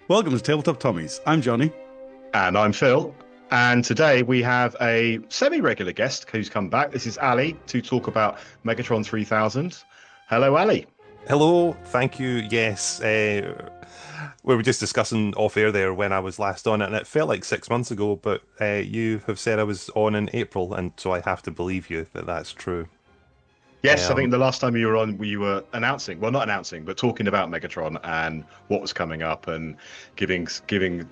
Welcome to Tabletop Tommies. I'm Johnny. And I'm Phil. And today we have a semi-regular guest who's come back. This is Ali to talk about Megatron 3000. Hello, Ali. Hello, thank you. Yes, we were just discussing off air there when I was last on it, and it felt like 6 months ago, but you have said I was on in April, and so I have to believe you that that's true. Yes, I think Um, the last time you were on, you were announcing, well, not announcing, but talking about Megatron and what was coming up and giving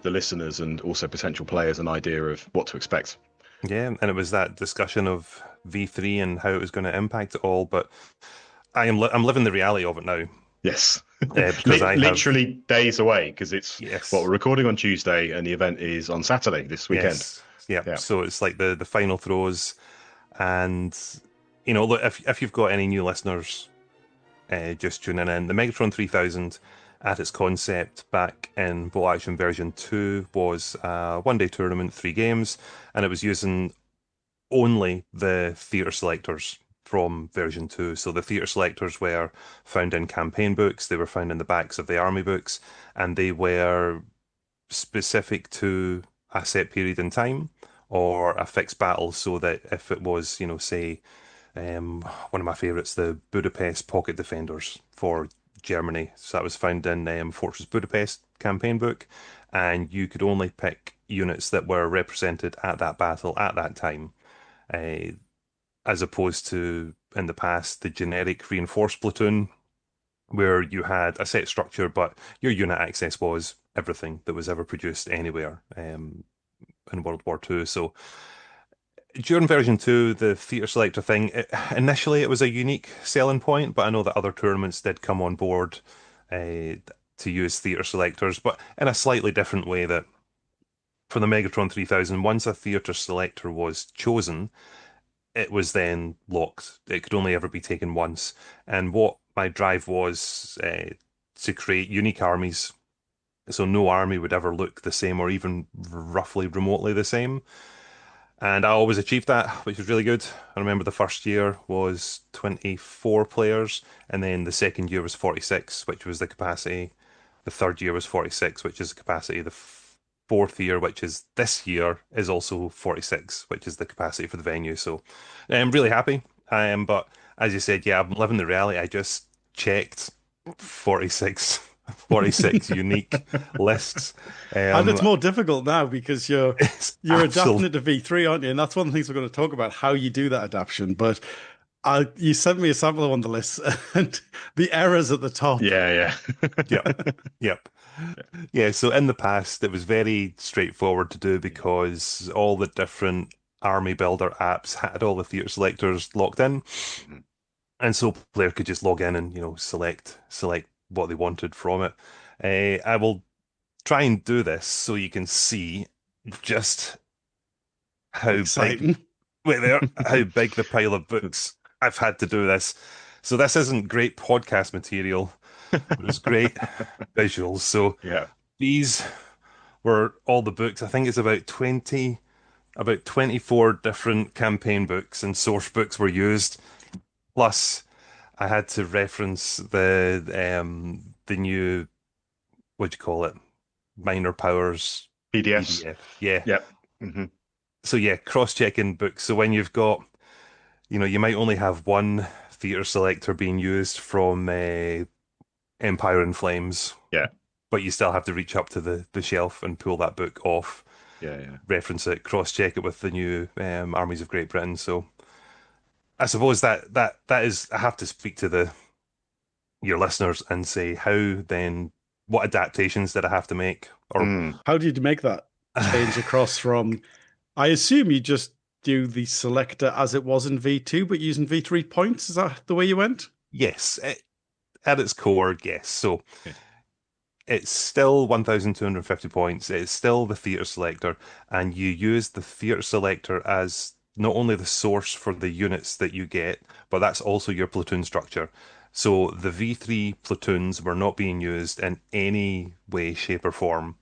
the listeners and also potential players an idea of what to expect. yeah, and it was that discussion of V3 and how it was going to impact it all, but I'm living the reality of it now, Yes. because I have, Literally days away because we're yes, recording on Tuesday and the event is on Saturday this weekend. yes, yeah. Yeah. So it's like the final throws, and look, if you've got any new listeners just tuning in. The Megatron 3000, at its concept back in Bolt Action version 2, was a one-day tournament, 3 games, and it was using only the theatre selectors from version 2. So the theatre selectors were found in campaign books, they were found in the backs of the army books, and they were specific to a set period in time or a fixed battle, so that if it was, say, one of my favourites, the Budapest Pocket Defenders for Germany. So that was found in Fortress Budapest campaign book, and you could only pick units that were represented at that battle at that time, uh, as opposed to in the past the generic reinforced platoon, where you had a set structure, but your unit access was everything that was ever produced anywhere in World War II. So during version 2, the theatre selector thing, initially it was a unique selling point, but I know that other tournaments did come on board to use theatre selectors, but in a slightly different way. That for the Megatron 3000, once a theatre selector was chosen, it was then locked. It could only ever be taken once. And what my drive was to create unique armies, so no army would ever look the same or even roughly remotely the same. And I always achieved that, which was really good. I remember the first year was 24 players, and then the second year was 46, which was the capacity. The third year was 46, which is the capacity. The fourth year, which is this year, is also 46, which is the capacity for the venue. So I'm really happy. I am, but as you said, yeah, I'm living the reality. I just checked 46, 46 unique lists. And it's Um, more difficult now because you're it's you're adapting absolute. it to V3, aren't you? And that's one of the things we're going to talk about, how you do that adaptation. But you sent me a sample on the list and the errors at the top. Yeah, Yep. yeah. Yep. Yeah, so in the past, it was very straightforward to do because all the different army builder apps had all the theater selectors locked in. Mhm. And so player could just log in and, select what they wanted from it. I will try and do this so you can see just how big, Exciting. wait there, how big the pile of books I've had to do this. So this isn't great podcast material, but it's great visuals. So Yeah. these were all the books. I think it's about 24 different campaign books and source books were used. Plus, I had to reference the new, what do you call it? Minor powers PDFs. PDF. Yeah. Yep. Hmm. So yeah, cross-checking books. So when you've got, you might only have one theater selector being used from Empire in Flames, Yeah. but you still have to reach up to the shelf and pull that book off, Yeah, yeah. reference it, cross-check it with the new Armies of Great Britain. So I suppose that is, I have to speak to the your listeners and say how then, what adaptations did I have to make? Or Mm. How did you make that change across from, I assume you just do the selector as it was in V2, but using V3 points? Is that the way you went? yes, at its core, yes. So Okay. it's still 1,250 points. It's still the theatre selector, and you use the theatre selector as not only the source for the units that you get, but that's also your platoon structure. So the V3 platoons were not being used in any way, shape, or form.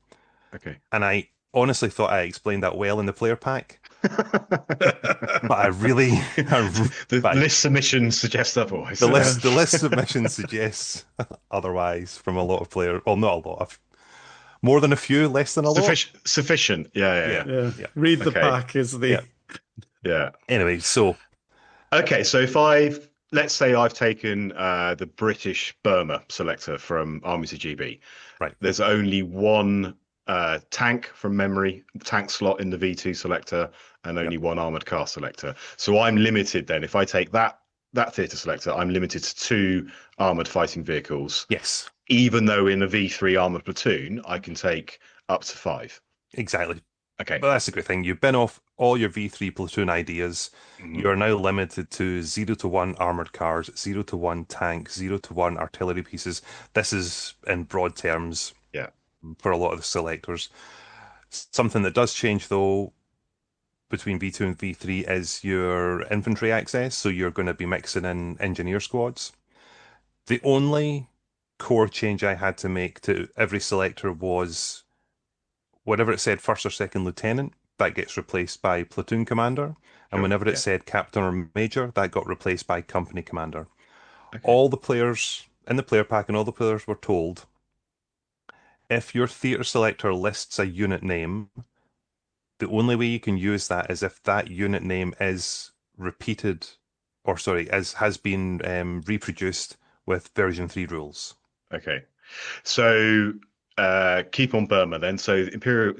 Okay. And I honestly thought I explained that well in the player pack, but I really, The but list submissions suggest otherwise. the Yeah. list the list submission suggests otherwise from a lot of players. Well, not a lot of. More than a few, less than a lot. Sufficient. Yeah. Yeah. Yeah. Read the Okay. pack is the. Yeah. Yeah. Anyway, so Okay, so let's say I've taken the British Burma selector from Armies of GB. right. There's only one tank from memory, tank slot in the V2 selector, and only one armored car selector. So I'm limited then. If I take that theatre selector, I'm limited to 2 armored fighting vehicles. Yes. Even though in a V3 armored platoon, I can take up to 5. Exactly. Okay. But that's a great thing. You've been off all your V3 platoon ideas. Mhm. You are now limited to 0 to 1 armored cars, 0 to 1 tank, 0 to 1 artillery pieces. This is in broad terms Yeah. for a lot of the selectors. Something that does change though between V2 and V3 is your infantry access. So you're going to be mixing in engineer squads. The only core change I had to make to every selector was whatever it said first or second lieutenant, that gets replaced by platoon commander. And Sure, whenever it yeah. said captain or major, that got replaced by company commander. Okay. All the players in the player pack and all the players were told if your theatre selector lists a unit name, the only way you can use that is if that unit name is repeated, or sorry, has been reproduced with version 3 rules. Okay. So keep on Burma then. So Imperial,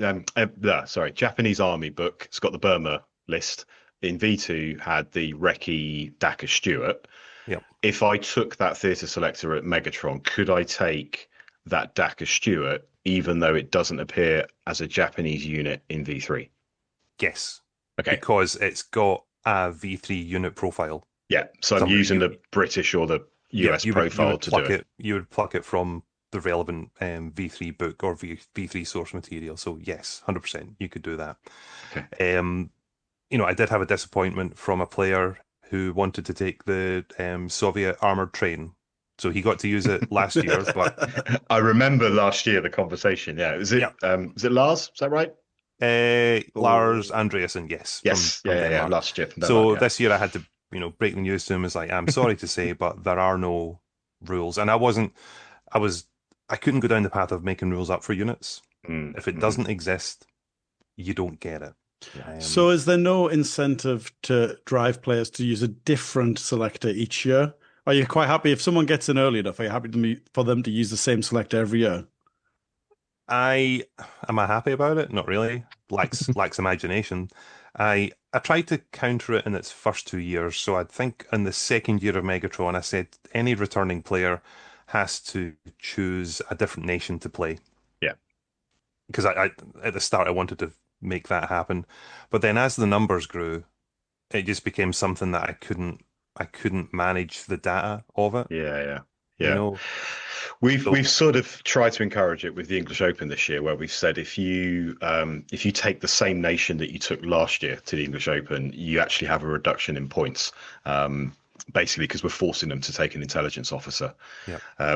Japanese Army book. It's got the Burma list. In V2 had the Recce Daka Stuart. Yep. If I took that theatre selector at Megatron, could I take that Daka Stuart even though it doesn't appear as a Japanese unit in V3? Yes. Okay. Because it's got a V3 unit profile. Yeah. So I'm using the British or the US profile to do it. You would pluck it from the relevant V3 book or V3 source material. So yes, 100%, you could do that. Okay. I did have a disappointment from a player who wanted to take the Soviet armored train. So he got to use it last year, but I remember last year the conversation. Yeah, was it Lars? Is that right? Lars Andreasen, yes. Yes, from Denmark. last year from So Denmark, this year I had to, break the news to him as like, I'm sorry to say, but there are no rules. And I couldn't go down the path of making rules up for units. If it doesn't exist, you don't get it. So is there no incentive to drive players to use a different selector each year? Are you quite happy if someone gets in early enough? Are you happy for them to use the same selector every year? Am I happy about it? Not really. Lacks imagination. I tried to counter it in its first 2 years. So I think in the second year of Megatron, I said any returning player has to choose a different nation to play. Yeah. Because I at the start I wanted to make that happen, but then as the numbers grew, it just became something that I couldn't manage the data of it. Yeah. So- We've sort of tried to encourage it with the English Open this year, where we've said if you take the same nation that you took last year to the English Open, you actually have a reduction in points. Basically, because we're forcing them to take an intelligence officer,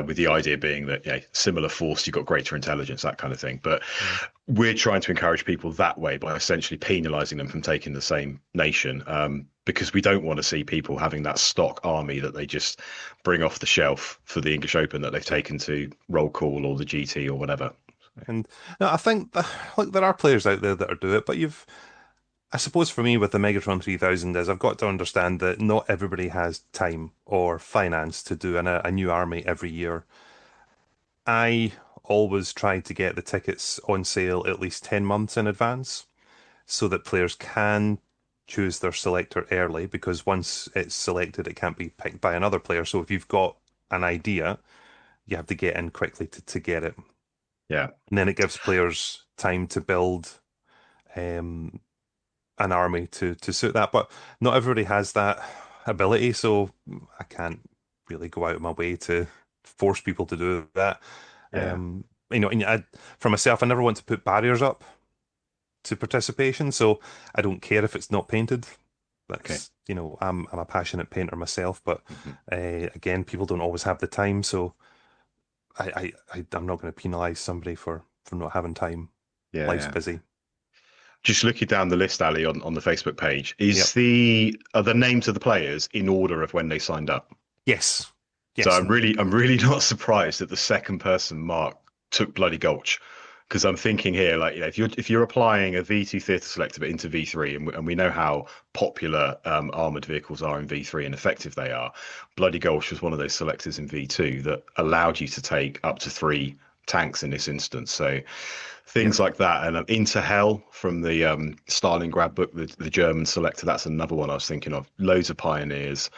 with the idea being that similar force, you've got greater intelligence, that kind of thing. But we're trying to encourage people that way by essentially penalising them from taking the same nation, because we don't want to see people having that stock army that they just bring off the shelf for the English Open that they've taken to roll call or the GT or whatever. And no, I think look, there are players out there that are doing it, but I suppose for me with the Megatron 3000 is I've got to understand that not everybody has time or finance to do a new army every year. I always try to get the tickets on sale at least 10 months in advance so that players can choose their selector early, because once it's selected, it can't be picked by another player. So if you've got an idea, you have to get in quickly to get it. Yeah. And then it gives players time to build an army to suit that, but not everybody has that ability, so I can't really go out of my way to force people to do that. For myself, I never want to put barriers up to participation, so I don't care if it's not painted. That's I'm a passionate painter myself, but again, people don't always have the time, so I'm not going to penalize somebody for not having time. Life's busy. Just looking down the list, Ali, on the Facebook page, are the names of the players in order of when they signed up? Yes. So I'm really not surprised that the second person, Mark, took Bloody Gulch. because I'm thinking here, like, if you're applying a V2 theatre selector but into V3, and we know how popular armored vehicles are in V3 and effective they are, Bloody Gulch was one of those selectors in V2 that allowed you to take up to 3 tanks in this instance. So things like that, and Into Hell from the Stalingrad book, the German selector, that's another one I was thinking of. Loads of pioneers.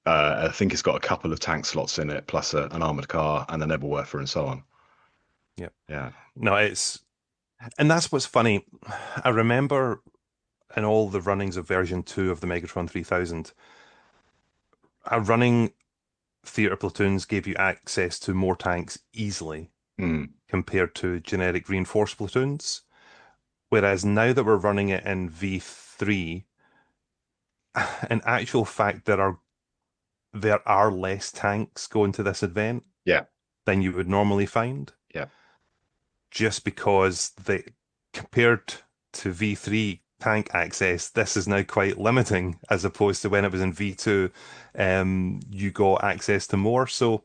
I think it's got a couple of tank slots in it, plus an armored car and a Nebelwerfer and so on. Yeah. Yeah. No, and that's what's funny. I remember in all the runnings of version 2 of the Megatron 3000, running theatre platoons gave you access to more tanks easily compared to generic reinforced platoons. Whereas now that we're running it in V3, in actual fact, there are less tanks going to this event than you would normally find. Yeah. Just because compared to V3 tank access, this is now quite limiting as opposed to when it was in V2, you got access to more. So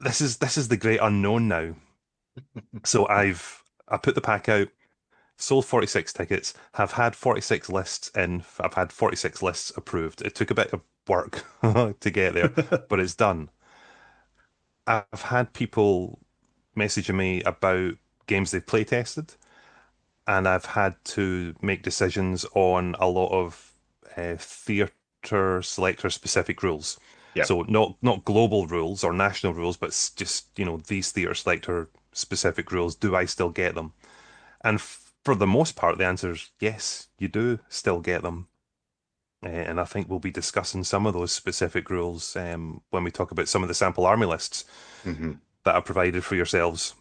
this is the great unknown now. So I put the pack out, sold 46 tickets, have had 46 lists in. I've had 46 lists approved. It took a bit of work to get there, but it's done. I've had people messaging me about games they've play tested, and I've had to make decisions on a lot of theatre selector specific rules. Yeah. So not global rules or national rules, but just these theatre selector specific rules. Do I still get them? And for the most part, the answer is yes, you do still get them. And I think we'll be discussing some of those specific rules when we talk about some of the sample army lists that are provided for yourselves.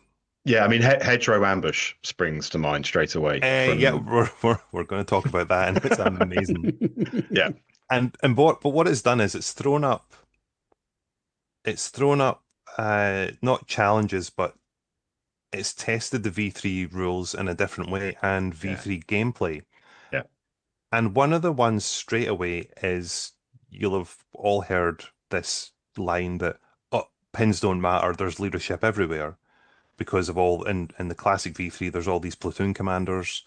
Yeah, I mean, Hedgerow Ambush springs to mind straight away. Yeah, we're going to talk about that, and it's amazing. Yeah, and what it's done is it's thrown up not challenges, but it's tested the V3 rules in a different way and V3 gameplay. Yeah. And one of the ones straight away is, you'll have all heard this line that, oh, pins don't matter, there's leadership everywhere. Because of all, in the classic V3, there's all these platoon commanders.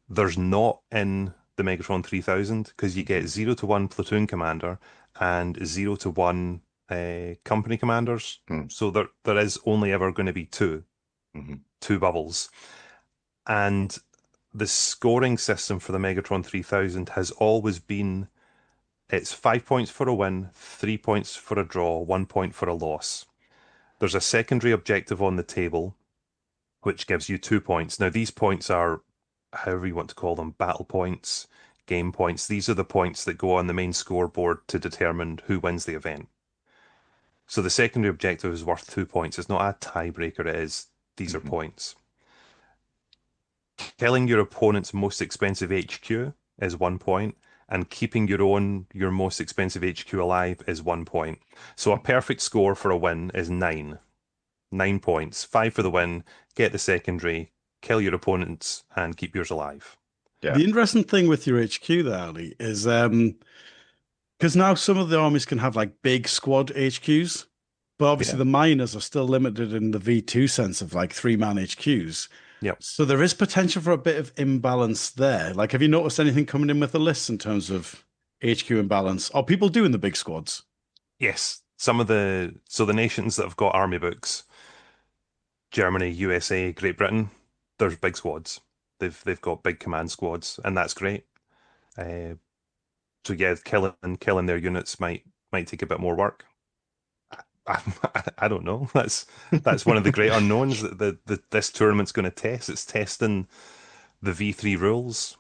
There's not in the Megatron 3000, because you get 0 to 1 platoon commander and 0 to 1 company commanders. So there is only ever going to be 2 bubbles. And the scoring system for the Megatron 3000 has always been, it's 5 points for a win, 3 points for a draw, 1 point for a loss. There's a secondary objective on the table, which gives you 2 points. Now, these points are, however you want to call them, battle points, game points. These are the points that go on the main scoreboard to determine who wins the event. So the secondary objective is worth 2 points. It's not a tiebreaker, it is. These are points. Killing your opponent's most expensive HQ is 1 point, and keeping your most expensive HQ alive is 1 point. So a perfect score for a win is 9. 9 points. 5 for the win, get the secondary, kill your opponents, and keep yours alive. Yeah. The interesting thing with your HQ there, Ali, is because now some of the armies can have like big squad HQs, but obviously the miners are still limited in the V2 sense of like 3-man HQs. Yep. So there is potential for a bit of imbalance there. Like, have you noticed anything coming in with the lists in terms of HQ imbalance? Are people doing the big squads? Yes. The nations that have got army books, Germany, USA, Great Britain, there's big squads. They've got big command squads, and that's great. So yeah, killing their units might take a bit more work. I don't know. That's one of the great unknowns that this tournament's going to test. It's testing the V3 rules.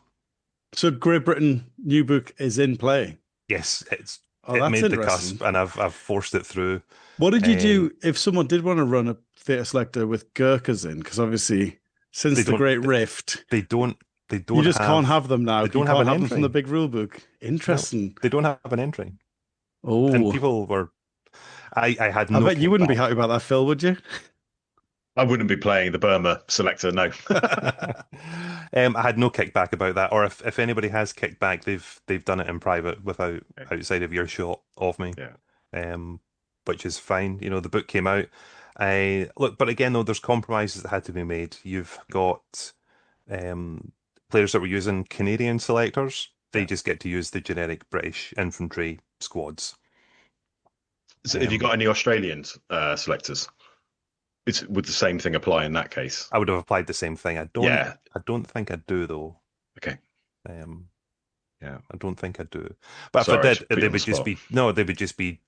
So Great Britain new book is in play. Yes, it that's made the interesting. cusp, and I've forced it through. What did you do if someone did want to run a theatre selector with Gurkhas in? Because obviously, since the Great Rift, they don't. You just can't have them now. They don't you have can't an have them entry from the big rule book. Interesting. No, they don't have an entry. Oh, and people were. I had no. I bet you wouldn't be happy about that, Phil, would you? I wouldn't be playing the Burma selector, no. I had no kickback about that, or if anybody has kickback, they've done it in private without outside of earshot of me. Yeah. which is fine. You know, the book came out. I look, but again, though, there's compromises that had to be made. You've got players that were using Canadian selectors. They Yeah. just get to use the generic British infantry squads. So have you got any Australian selectors? Would the same thing apply in that case? I would have applied the same thing. Yeah. I don't think I do though. Okay. Um, Yeah. I don't think I do. But if I Sorry did, to put you they on the would just spot. be no, they would just be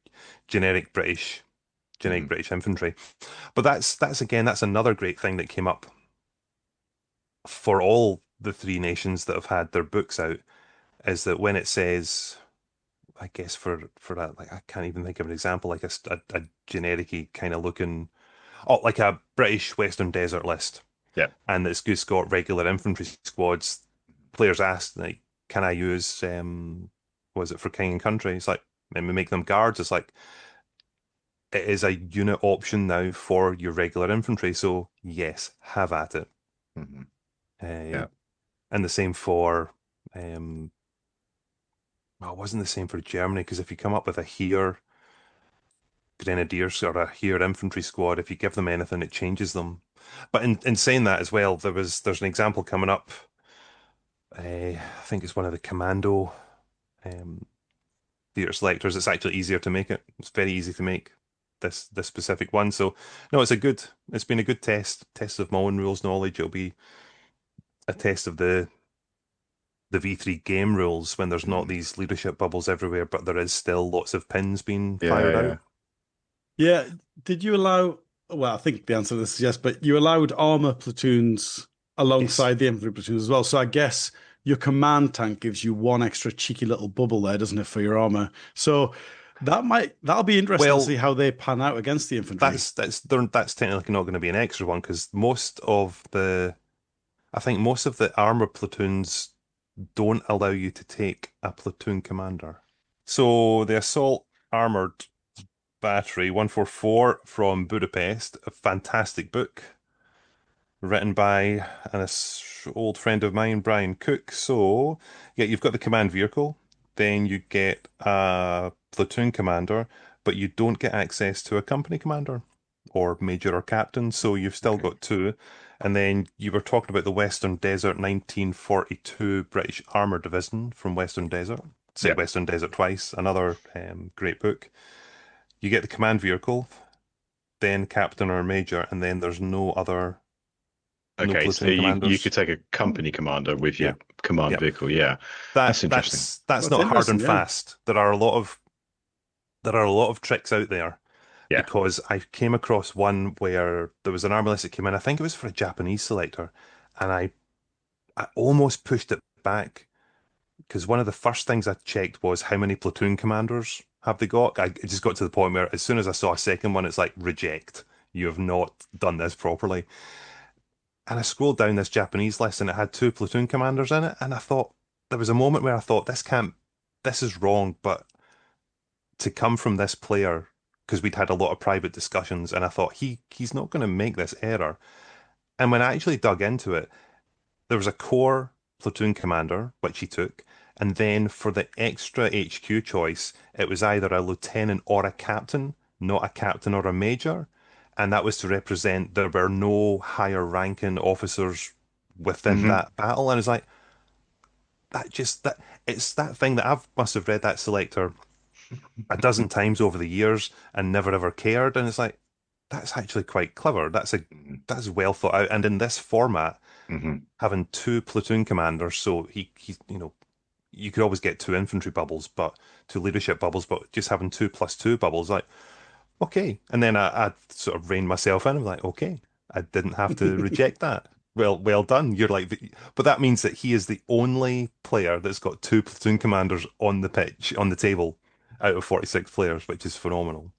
generic British, generic Mhm. British infantry. But that's again, that's another great thing that came up for all the three nations that have had their books out, is that when it says, I guess for that, like I can't even think of an example, like a generic kind of looking, oh, like a British Western Desert list, Yeah. and it's just got regular infantry squads. Players asked, like, can I use was it for King and Country? It's like, let me make them guards. It's like it is a unit option now for your regular infantry. So yes, have at it. Mhm. Uh, Yeah. and the same for well, it wasn't the same for Germany, because if you come up with a here grenadiers or a here infantry squad, if you give them anything, it changes them. But in saying that as well, there's an example coming up. I think it's one of the commando um, theater selectors. It's actually easier to make it. It's very easy to make this specific one. So no, it's been a good test of my own rules knowledge. It'll be a test of the V3 game rules when there's not Mhm. these leadership bubbles everywhere, but there is still lots of pins being Yeah. fired Yeah. out. Yeah. Did you allow? Well, I think the answer to this is yes, but you allowed armor platoons Yes. alongside the infantry platoons as well. So I guess your command tank gives you one extra cheeky little bubble there, doesn't it, for your armor? So that'll be interesting to see Well, how they pan out against the infantry. that's technically not going to be an extra one, because I think most of the armor platoons don't allow you to take a platoon commander. So the assault armored battery 144 from Budapest, a fantastic book written by an old friend of mine, Brian Cook. So yeah, you've got the command vehicle, then you get a platoon commander, but you don't get access to a company commander or major or captain. So you've still Okay. got two. And then you were talking about the Western Desert 1942 British Armour Division from Western Desert. Say Yeah. Western Desert twice, another great book. You get the command vehicle, then captain or major, and then there's no Okay. So platoon you commanders. could take a company commander with your Yeah, command yeah. vehicle. Yeah. That's interesting. That's That's not hard interesting. and Yeah. fast. There are a lot of tricks out there, Yeah. because I came across one where there was an army list that came in. I think it was for a Japanese selector, and I almost pushed it back, because one of the first things I checked was how many platoon commanders have they got. It just got to the point where as soon as I saw a second one, it's like reject. You have not done this properly. And I scrolled down this Japanese list, and it had two platoon commanders in it, and I thought, there was a moment where I thought, this is wrong, but to come from this player, because we'd had a lot of private discussions, and I thought he's not going to make this error. And when I actually dug into it, there was a core platoon commander, which he took, and then for the extra HQ choice, it was either a lieutenant or a captain, not a captain or a major. And that was to represent there were no higher ranking officers within Hmm. that battle. And it's like, that it's that thing that I must have read that selector a dozen times over the years and never ever cared. And it's like, that's actually quite clever. That's well thought out. And in this format, Hmm. having two platoon commanders, so he you could always get two infantry bubbles, but two leadership bubbles, but just having 2+2 bubbles, like, okay. And then I sort of reined myself in. I'm like, okay, I didn't have to reject that. Well done. You're like, but that means that he is the only player that's got two platoon commanders on the pitch, on the table, out of 46 players, which is phenomenal.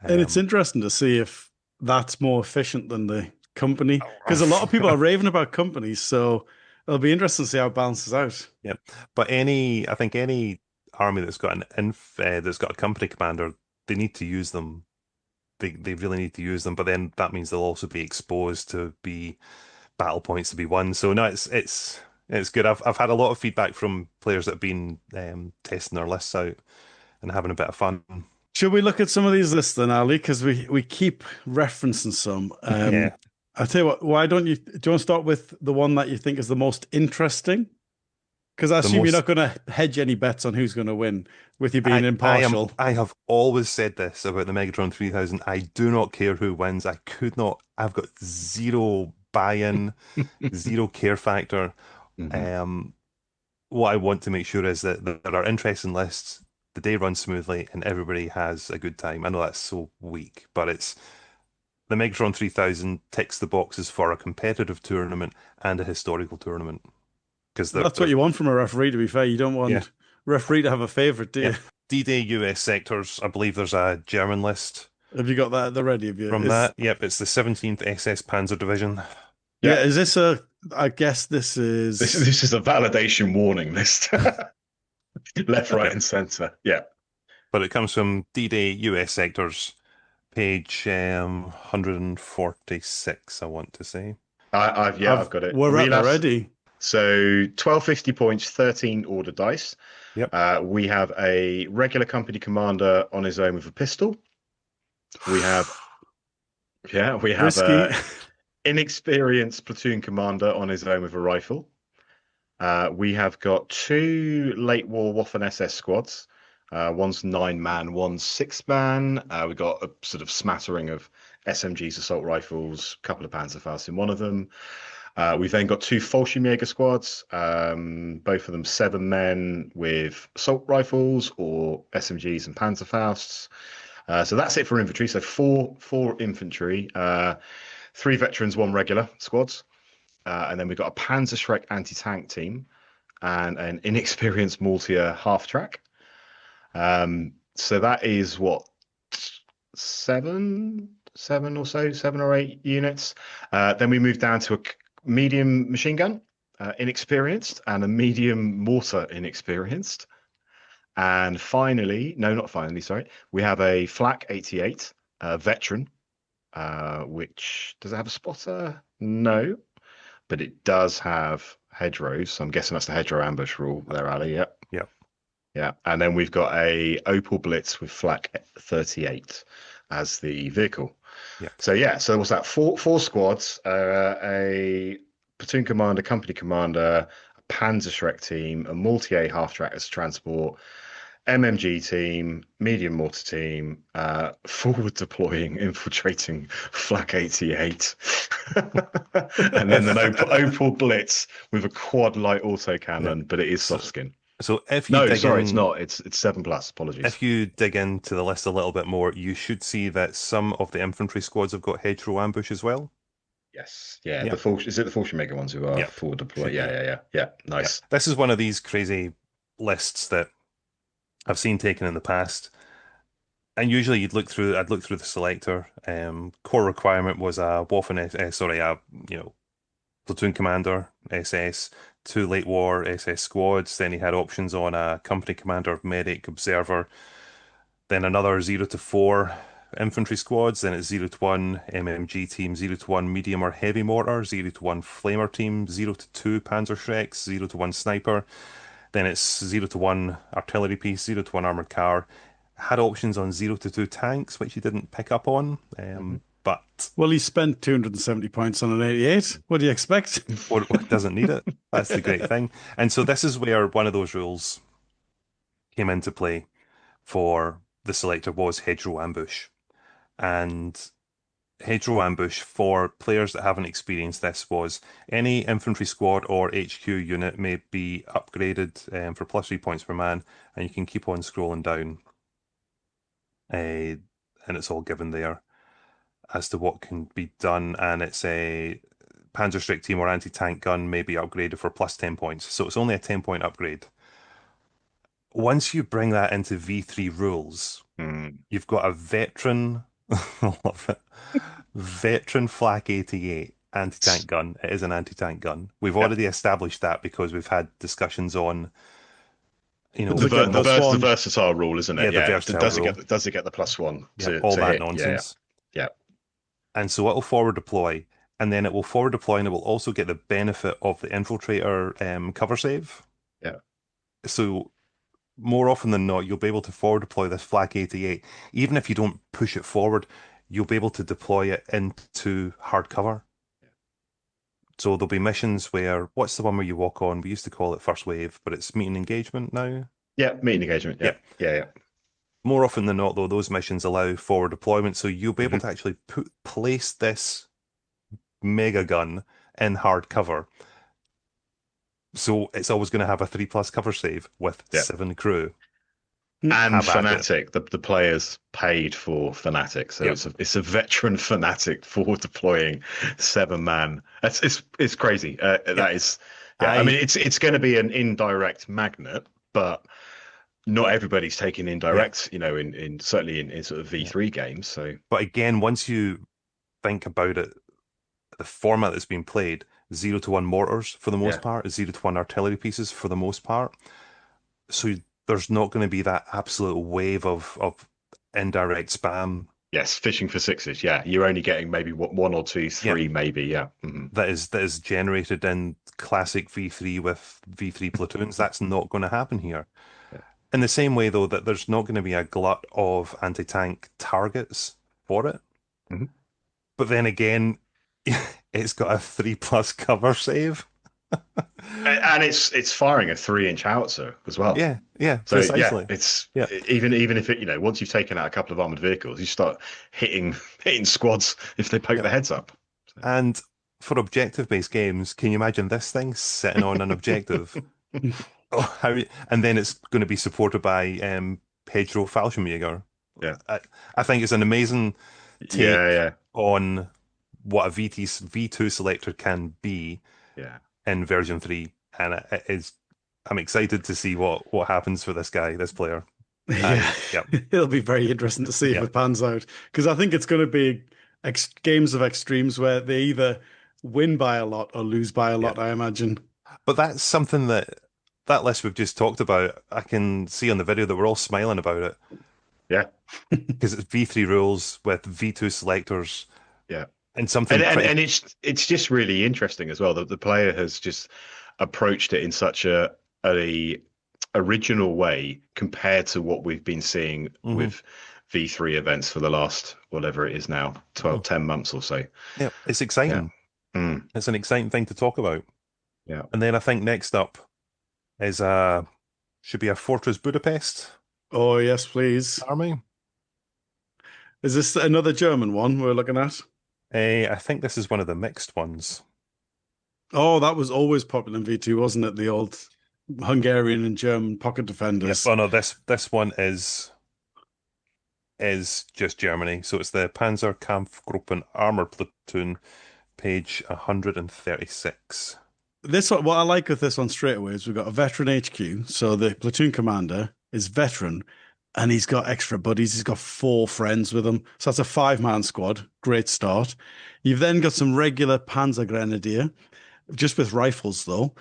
And it's Um, interesting to see if that's more efficient than the company, because a lot of people are raving about companies. So it'll be interesting to see how it balances out. yeah, but I think any army that's got a company commander, they need to use them. They really need to use them, but then that means they'll also be exposed to be battle points to be won. So no, it's good. I've had a lot of feedback from players that have been testing their lists out and having a bit of fun. Should we look at some of these lists then, Ali? Because we keep referencing some. Yeah. I tell you what, why don't you do you want to start with the one that you think is the most interesting? Because I The assume you're most not going to hedge any bets on who's going to win with you being impartial. I have always said this about the Megatron 3000. I do not care who wins. I could not. I've got zero buy-in, zero care factor. Mhm. What I want to make sure is that there are interesting lists, the day runs smoothly, and everybody has a good time. I know that's so weak, but it's the Megatron 3000 ticks the boxes for a competitive tournament and a historical tournament because That's what you want from a referee, to be fair. You don't yeah, want referee to have a favorite, do you? yeah. D-Day US sectors. I believe there's a German list Have you got that at the ready of you? from that. Yep, it's the 17th SS Panzer Division. Yeah, Yeah. is this I guess this is This is a validation warning list. Left, right, and center. Yeah. But it comes from D-Day US sectors, page 146, I want to say. I've got it. we're at the Relapse. ready. So 1250 points, 13 order dice. Yep. We have a regular company commander on his own with a pistol. We have Risky. a inexperienced platoon commander on his own with a rifle. We have got 2 late war Waffen SS squads. One's 9-man, one's 6-man. We've got a sort of smattering of SMGs, assault rifles, a couple of Panzerfausts in one of them. We've then got 2 Fallschirmjäger squads, both of them 7 men with assault rifles or SMGs and Panzerfausts. So that's it for infantry. So four infantry, 3 veterans, 1 regular squads. And then we've got a Panzerschreck anti-tank team and an inexperienced Mortier half-track. So that is what, 7 or so, 7 or 8 units. Then we move down to a medium machine gun, inexperienced, and a medium mortar, inexperienced. And finally, no, not finally, sorry, we have a Flak 88 veteran, which does it have a spotter? No, but it does have hedgerows. So I'm guessing that's the hedgerow ambush rule there, Ali. Yep. Yep. Yeah, and then we've got a Opel Blitz with Flak 38 as the vehicle. Yeah. So so what's that? Four squads, a platoon commander, company commander, a Panzerschreck team, a multi-A half-track as transport, MMG team, medium mortar team, forward deploying, infiltrating Flak 88, and then an Opel Blitz with a quad light autocannon, but it is soft skin. So if you dig it's not. It's 7+. Apologies. If you dig into the list a little bit more, you should see that some of the infantry squads have got hedgerow ambush as well. Yes. Yeah. Yeah. Is it the Fallschirmjäger ones who are forward deployed? Yeah. Nice. Yeah. This is one of these crazy lists that I've seen taken in the past. And usually I'd look through the selector. Core requirement was a Waffen, platoon commander SS, 2 late war SS squads. Then he had options on a company commander, medic, observer. Then another 0 to 4 infantry squads. Then it's 0 to 1 MMG team, 0 to 1 medium or heavy mortar, 0 to 1 flamer team, 0 to 2 Panzerschrecks, 0 to 1 sniper. Then it's 0 to 1 artillery piece, 0 to 1 armored car. Had options on 0 to 2 tanks, which he didn't pick up on. But Well, he spent 270 points on an 88. What do you expect? or doesn't need it. That's the great thing. And so this is where one of those rules came into play for the selector was hedgerow ambush. And hedgerow ambush for players that haven't experienced this was any infantry squad or HQ unit may be upgraded for +3 points per man, and you can keep on scrolling down. And it's all given there as to what can be done, and it's a Panzerschreck team or anti-tank gun may be upgraded for +10 points. So it's only a 10-point upgrade. Once you bring that into V3 rules, you've got a veteran, I love it, veteran Flak 88 anti-tank gun. It is an anti-tank gun. We've already established that because we've had discussions on, the versatile rule, isn't it? Yeah, the versatile rule. Does it get the +1 to all that hit? nonsense. Yeah. And so it'll forward deploy, and then it will forward deploy, and it will also get the benefit of the infiltrator cover save. Yeah. So more often than not, you'll be able to forward deploy this Flak 88. Even if you don't push it forward, you'll be able to deploy it into hard cover. So there'll be missions where, what's the one where you walk on? We used to call it first wave, but it's meet and engagement now. Yeah, meeting engagement. Yeah, Yep. yeah. More often than not, though, those missions allow forward deployment, so you'll be able to actually place this mega gun in hard cover. So it's always going to have a 3+ cover save with Yeah. 7 crew. And Have at it. Fnatic, the players paid for Fnatic, so Yep. it's a veteran Fnatic for deploying 7-man. It's crazy. That is, yeah. I mean, it's going to be an indirect magnet, but not everybody's taking indirect. You know, in certainly in sort of V3 games. So, But again, once you think about it, the format that's been played, 0-1 mortars for the most part, 0-1 artillery pieces for the most part. So there's not going to be that absolute wave of indirect spam. yes, fishing for sixes. Yeah, you're only getting maybe one or two, three, maybe. Yeah. That is generated in classic V3 with V3 platoons. That's not going to happen here. Yeah. In the same way, though, that there's not going to be a glut of anti-tank targets for it. But then again, it's got a 3+ cover save. And it's firing a 3-inch howitzer as well. Yeah, So precisely. it's even if it, you know, once you've taken out a couple of armored vehicles, you start hitting squads if they poke their heads up. And for objective-based games, can you imagine this thing sitting on an objective? And then it's going to be supported by Pedro Fallschirmjäger. Yeah, I think it's an amazing take yeah. on what a V2 selector can be in version 3, and I'm excited to see what happens for this guy, this player. It'll be very interesting to see if it pans out, because I think it's going to be games of extremes where they either win by a lot or lose by a lot, I imagine. But that's something that list we've just talked about, I can see on the video that we're all smiling about it. Yeah. Because it's V3 rules with V2 selectors. Yeah. And something and it's just really interesting as well that the player has just approached it in such a original way compared to what we've been seeing with V3 events for the last, whatever it is now, 10 months or so. Yeah, it's exciting. Yeah. It's an exciting thing to talk about. Yeah. And then I think next up is should be a Fortress Budapest. Oh, yes, please. Army. Is this another German one we're looking at? I think this is one of the mixed ones. Oh, that was always popular in V2, wasn't it? The old Hungarian and German pocket defenders. Yes. Oh no, this one is just Germany. So it's the Panzerkampfgruppen Armor Platoon, page 136. This one, what I like with this one straight away is we've got a veteran HQ. So the platoon commander is veteran, and he's got extra buddies. He's got 4 friends with him. So that's a 5-man squad. Great start. You've then got some regular Panzer Grenadier, just with rifles though.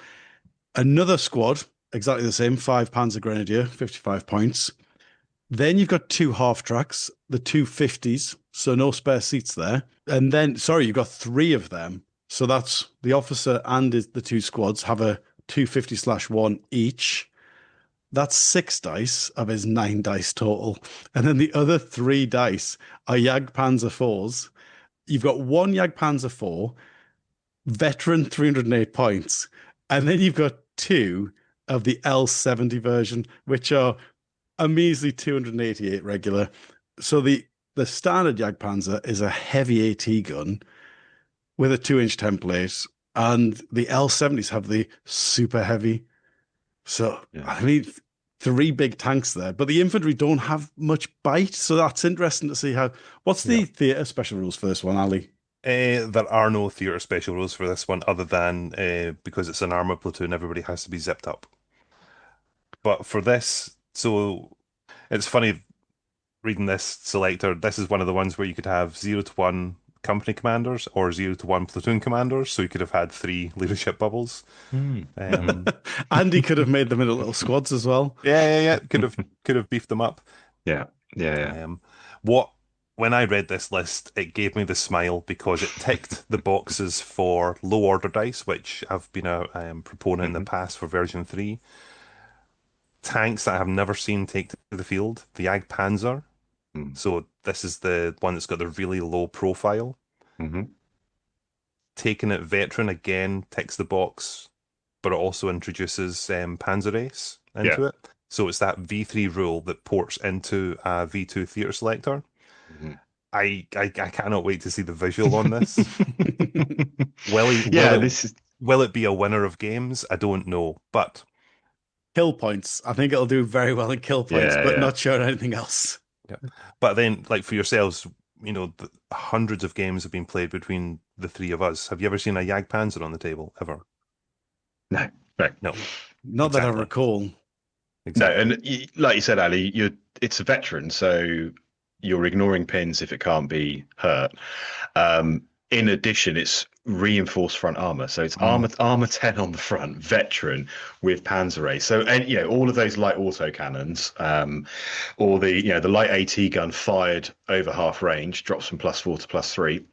Another squad, exactly the same, 5 Panzer Grenadier, 55 points. Then you've got 2 half tracks, the 250s, so no spare seats there. And then, sorry, you've got 3 of them. So that's the officer and the 2 squads have a 250/1 each. That's 6 dice of his 9 dice total. And then the other 3 dice are Jagdpanzer 4s. You've got 1 Jagdpanzer 4, veteran 308 points. And then you've got 2 of the L70 version, which are a measly 288 regular. So the standard Jagdpanzer is a heavy AT gun with a 2-inch template, and the L70s have the super heavy. So, I mean, 3 big tanks there, but the infantry don't have much bite. So that's interesting to see how. What's the theatre special rules for this one, Ali? There are no theatre special rules for this one, other than because it's an armor platoon, everybody has to be zipped up. But for this, so it's funny reading this selector. This is one of the ones where you could have 0-1 company commanders or 0-1 platoon commanders. So you could have had 3 leadership bubbles. And he could have made them into little squads as well. Yeah. Could have beefed them up. Yeah. When I read this list, it gave me the smile because it ticked the boxes for low order dice, which I've been a proponent in the past for version 3. tanks that I have never seen take to the field. The Panzer. Mm. So this is the one that's got the really low profile. Mm-hmm. Taking it veteran again ticks the box, but it also introduces Panzer Ace into it. So it's that V3 rule that ports into a V2 theater selector. Mm-hmm. I cannot wait to see the visual on this. Yeah, this is Will it be a winner of games? I don't know, but Kill points. I think it'll do very well in kill points, but yeah. not sure anything else. yeah. But then, like for yourselves, hundreds of games have been played between the three of us. Have you ever seen a Panzer on the table ever? No. No, Not that I exactly. recall. Exactly. No, and like you said, Ali, it's a veteran, so you're ignoring pins if it can't be hurt. In addition, it's reinforced front armor, so it's armor 10 on the front, veteran with Panzer Ace. So, and all of those light autocannons, or the light AT gun fired over half range, drops from +4 to +3,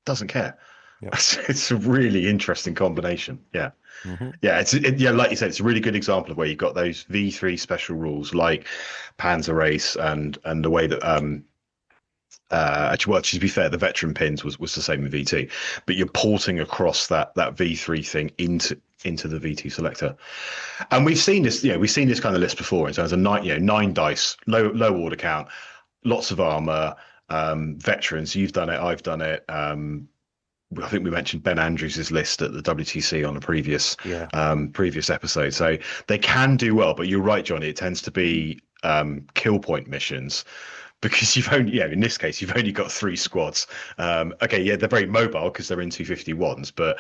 doesn't care. Yep. It's a really interesting combination. Yeah. Mm-hmm. Yeah, like you said, it's a really good example of where you've got those V3 special rules like Panzer Ace and the way that actually, well, to be fair, the veteran pins was the same with V2, but you're porting across that V3 thing into the V2 selector. And we've seen this kind of list before in terms of nine dice, low order count, lots of armor, veterans. You've done it, I've done it. I think we mentioned Ben Andrews' list at the WTC on a previous episode. So they can do well, but you're right, Johnny. It tends to be kill point missions because you've only, in this case, you've only got 3 squads. They're very mobile because they're in 251s, but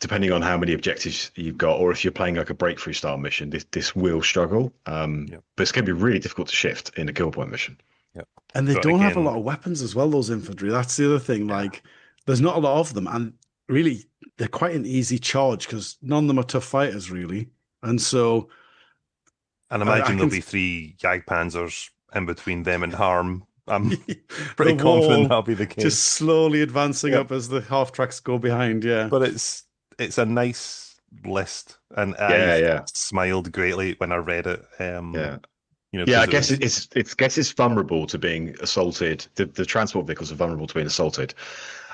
depending on how many objectives you've got, or if you're playing like a breakthrough style mission, this will struggle. But it's going to be really difficult to shift in a kill point mission. Yep. And they don't have a lot of weapons as well, those infantry. That's the other thing. Like, there's not a lot of them. And really, they're quite an easy charge because none of them are tough fighters, really. And so... And imagine there'll be 3 Panzers in between them and Harm. I'm pretty confident that'll be the case. Just slowly advancing up as the half tracks go behind, But it's a nice list. And I smiled greatly when I read it. I guess it's vulnerable to being assaulted. The transport vehicles are vulnerable to being assaulted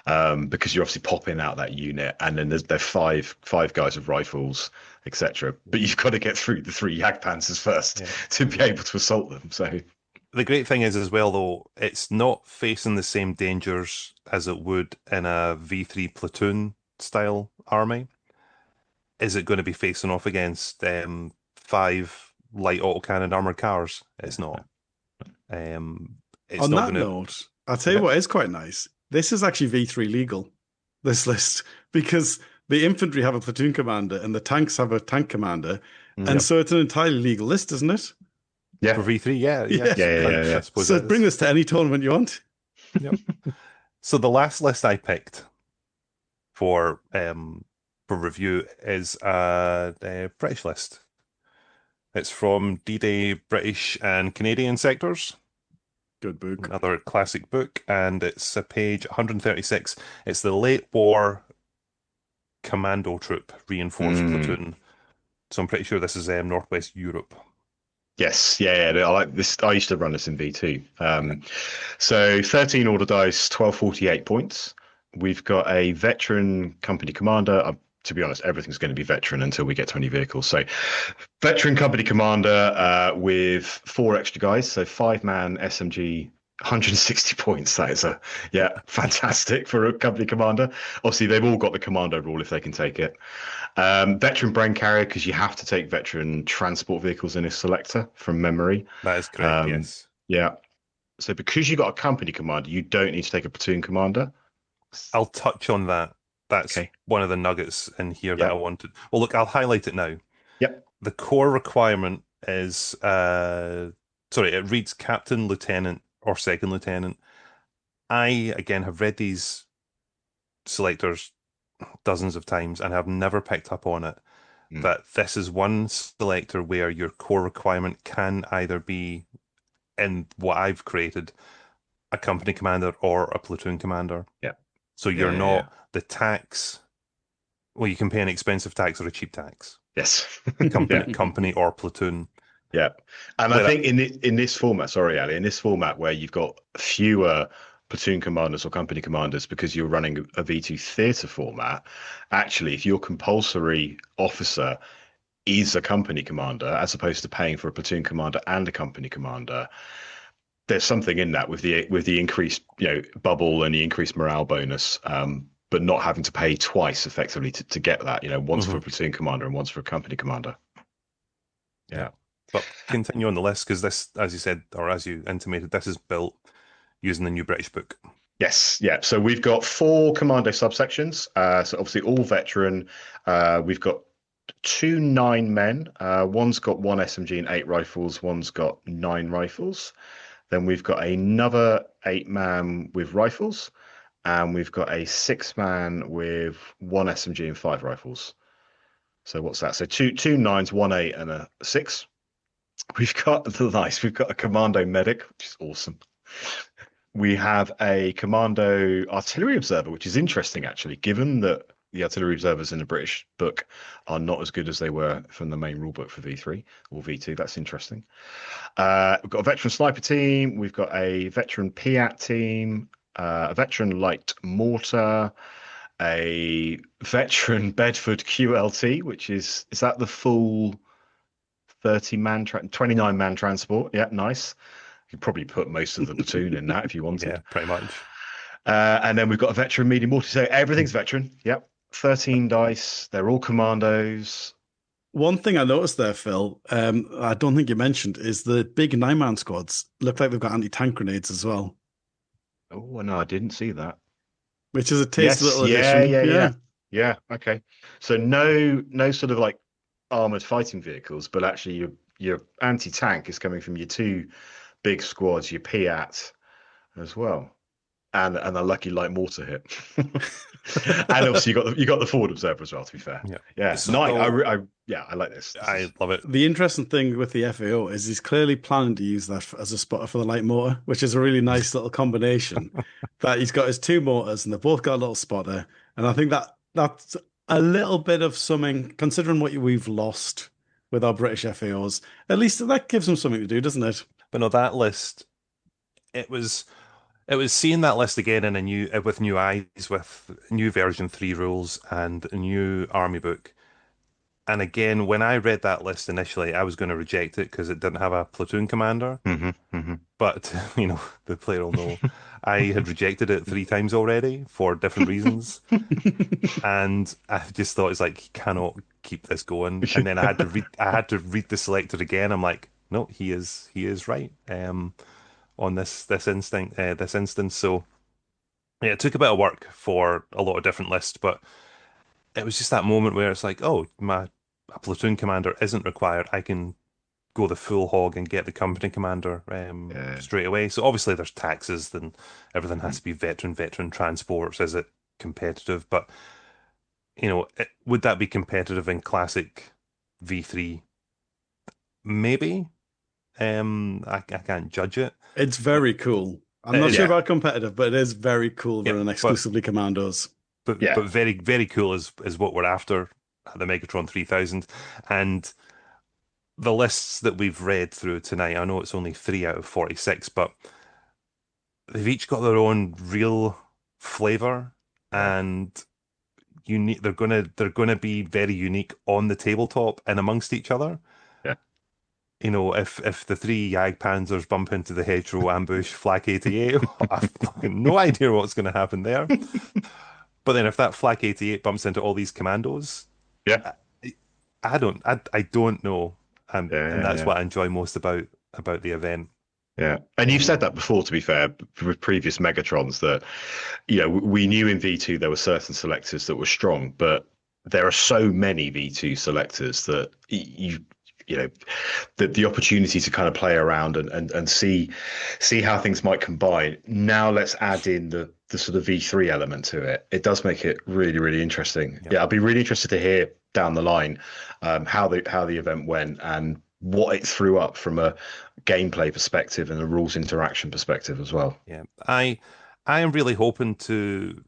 because you're obviously popping out that unit, and then there's five guys with rifles, etc. But you've got to get through the 3 Panzers first to be able to assault them. So the great thing is as well, though, it's not facing the same dangers as it would in a V3 platoon style army. Is it going to be facing off against 5 light autocannon armored cars? It's not. It's on not that note, I'll tell you what is quite nice. This is actually V3 legal, this list, because the infantry have a platoon commander and the tanks have a tank commander. And so it's an entirely legal list, isn't it? Yeah. For V3, yeah. Yeah. So bring this to any tournament you want. Yep. So the last list I picked for review is a British list. It's from D-Day British and Canadian sectors. Good book. Another classic book, and it's page 136. It's the late war commando troop reinforced platoon. So I'm pretty sure this is Northwest Europe. Yes, I like this. I used to run this in V2. So 13 order dice, 1248 points. We've got a veteran company commander. To be honest, everything's going to be veteran until we get 20 vehicles. So veteran company commander with 4 extra guys. So 5-man SMG, 160 points. That is fantastic for a company commander. Obviously, they've all got the commando rule if they can take it. Veteran brain carrier, because you have to take veteran transport vehicles in this selector from memory. That is correct, yes. Yeah. So because you've got a company commander, you don't need to take a platoon commander. I'll touch on that. That's one of the nuggets in here that I wanted. Well, look, I'll highlight it now. Yep. The core requirement is, it reads captain, lieutenant, or second lieutenant. I, again, have read these selectors dozens of times and have never picked up on it. But this is one selector where your core requirement can either be, in what I've created, a company commander or a platoon commander. Yeah. So you're not the tax. Well, you can pay an expensive tax or a cheap tax. Yes. Company or platoon. Yeah, and I Like think in this format, sorry, Ali, in this format where you've got fewer platoon commanders or company commanders because you're running a V2 theatre format, actually, if your compulsory officer is a company commander as opposed to paying for a platoon commander and a company commander, there's something in that with the increased bubble and the increased morale bonus. But not having to pay twice effectively to get that, once for a platoon commander and once for a company commander. Yeah. But continue on the list because this, as you said, or as you intimated, this is built using the new British book. Yes, yeah. So we've got 4 commando subsections. So obviously all veteran. We've got 2 9-men. One's got 1 SMG and 8 rifles. One's got 9 rifles. Then we've got another 8-man with rifles, and we've got a 6-man with 1 SMG and 5 rifles. So what's that? So two 9s, 1 8, and a 6. We've got We've got a commando medic, which is awesome. We have a commando artillery observer, which is interesting actually, given that the artillery observers in the British book are not as good as they were from the main rulebook for V3 or V2. That's interesting. We've got a veteran sniper team. We've got a veteran PAT team, a veteran light mortar, a veteran Bedford QLT, which is that the full 30-man, 29-man transport? Yeah, nice. You could probably put most of the platoon in that if you wanted. Yeah, pretty much. And then we've got a veteran medium mortar. So everything's veteran. Yep. 13 dice. They're all commandos. One thing I noticed there, Phil, I don't think you mentioned, is the big 9-man squads look like they've got anti-tank grenades as well, Oh, no, I didn't see that. which is a tasty Yes, little yeah, addition. yeah. Yeah, okay. So no sort of like armored fighting vehicles, but actually your anti-tank is coming from your 2 big squads, your PAT as well. And a lucky light mortar hit. And obviously you got the forward observer as well, to be fair. Yeah. So, Nice. I like this. I love it. The interesting thing with the FAO is he's clearly planning to use that as a spotter for the light mortar, which is a really nice little combination. That he's got his 2 mortars and they've both got a little spotter, and I think that's a little bit of something considering what we've lost with our British FAOs. At least that gives them something to do, doesn't it? But no, that list, it was seeing that list again in a new with new eyes, with new version 3 rules and a new army book. And again, when I read that list initially, I was going to reject it because it didn't have a platoon commander. But the player will know I had rejected it 3 times already for different reasons. And I just thought it's like, you cannot keep this going. And then I had to read the selector again. I'm like, no, he is right. On this instance. So yeah, it took a bit of work for a lot of different lists, but it was just that moment where it's like, oh, a platoon commander isn't required. I can go the full hog and get the company commander straight away. So obviously there's taxes, then everything has to be veteran transports. Is it competitive? But would that be competitive in classic V3? Maybe. I can't judge it. It's very cool. I'm not sure about competitive, but it is very cool running exclusively commandos. But very, very cool is what we're after at the Megatron 3000. And the lists that we've read through tonight, I know it's only 3 out of 46, but they've each got their own real flavor and unique. They're gonna be very unique on the tabletop and amongst each other. Yeah. If the 3 Yag Panzers bump into the hedgerow ambush Flak 88, I've fucking no idea what's going to happen there. But then if that Flak 88 bumps into all these commandos, I don't know. And that's what I enjoy most about the event. Yeah, and you've said that before, to be fair, with previous Megatrons, that we knew in V2 there were certain selectors that were strong, but there are so many V2 selectors that the opportunity to kind of play around and see how things might combine. Now let's add in the sort of V3 element to it. It does make it really, really interesting. Yeah, I'll be really interested to hear down the line how the event went and what it threw up from a gameplay perspective and a rules interaction perspective as well. Yeah, I am really hoping to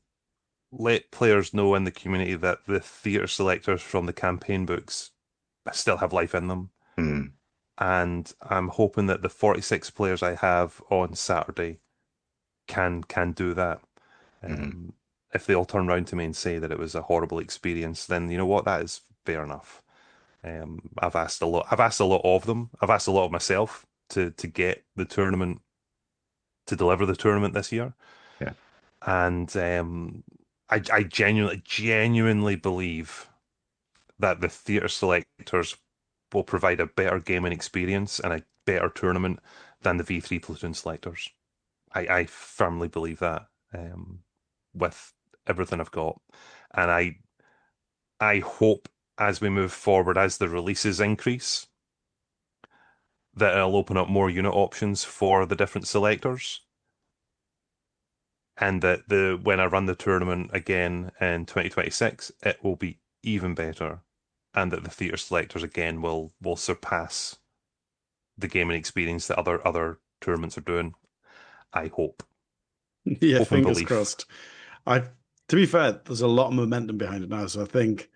let players know in the community that the theatre selectors from the campaign books still have life in them. and I'm hoping that the 46 players I have on Saturday can do that. Mhm. If they all turn around to me and say that it was a horrible experience, then you know what, that is fair enough. I've asked a lot. I've asked a lot of them. I've asked a lot of myself to get the tournament, to deliver the tournament this year, Yeah. and I genuinely believe that the theatre selectors will provide a better gaming experience and a better tournament than the V3 platoon selectors. I firmly believe that, with everything I've got, and I hope as we move forward, as the releases increase, that it'll open up more unit options for the different selectors, and that when I run the tournament again in 2026, it will be even better, and that the theatre selectors again will surpass the gaming experience that other tournaments are doing. I hope. Yeah, Hope and fingers belief. crossed. I, to be fair, there's a lot of momentum behind it now, so I think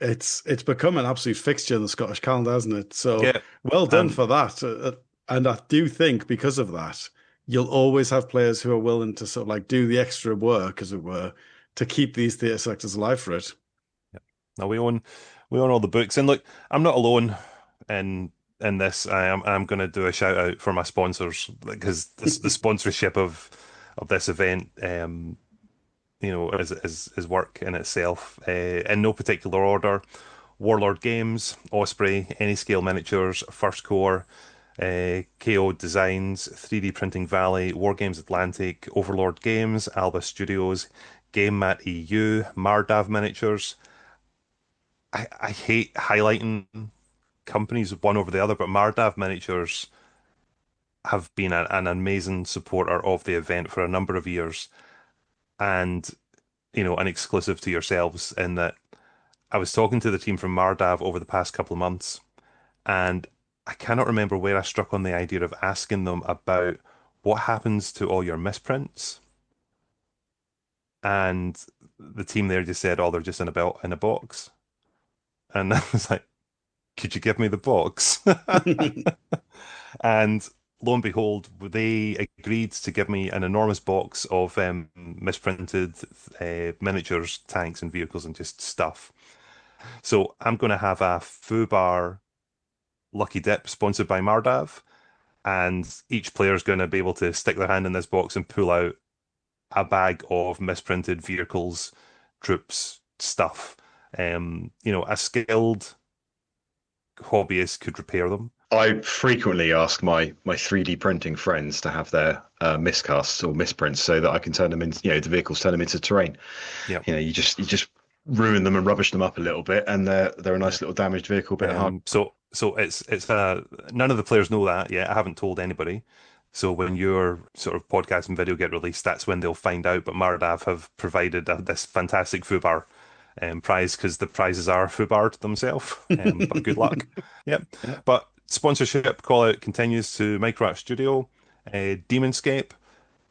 it's become an absolute fixture in the Scottish calendar, hasn't it? So Yeah, well done and for that. And I do think because of that, you'll always have players who are willing to sort of like do the extra work, as it were, to keep these theatre sectors alive for it. yeah. Now we own all the books, and look, I'm not alone in this. I'm going to do a shout out for my sponsors, because the sponsorship of this event, is work in itself. In no particular order: Warlord Games, Osprey, Any Scale Miniatures, First Core, KO Designs, 3D Printing Valley, Wargames Atlantic, Overlord Games, Alba Studios, Game Mat EU, Mardav Miniatures. I hate highlighting companies one over the other, but Mardav Miniatures have been an amazing supporter of the event for a number of years, and an exclusive to yourselves in that I was talking to the team from Mardav over the past couple of months, and I cannot remember where I struck on the idea of asking them about what happens to all your misprints. And the team there just said, "Oh, they're just in a box." And I was like, "Could you give me the box?" And lo and behold, they agreed to give me an enormous box of misprinted miniatures, tanks, and vehicles, and just stuff. So I'm going to have a Fubar Lucky Dip sponsored by Mardav, and each player is going to be able to stick their hand in this box and pull out a bag of misprinted vehicles, troops, stuff. A skilled hobbyist could repair them. I frequently ask my 3D printing friends to have their miscasts or misprints so that I can turn them into, the vehicles turn them into terrain. Yeah, You just ruin them and rubbish them up a little bit, and they're a yeah. nice little damaged vehicle, bit of hard. So it's none of the players know that yet. I haven't told anybody. So when your sort of podcast and video get released, that's when they'll find out. But Mardav have provided this fantastic Fubar prize, because the prizes are Fubar themselves. But good luck. Yep. Yeah. But sponsorship call out continues to Micro Art Studio, Demonscape.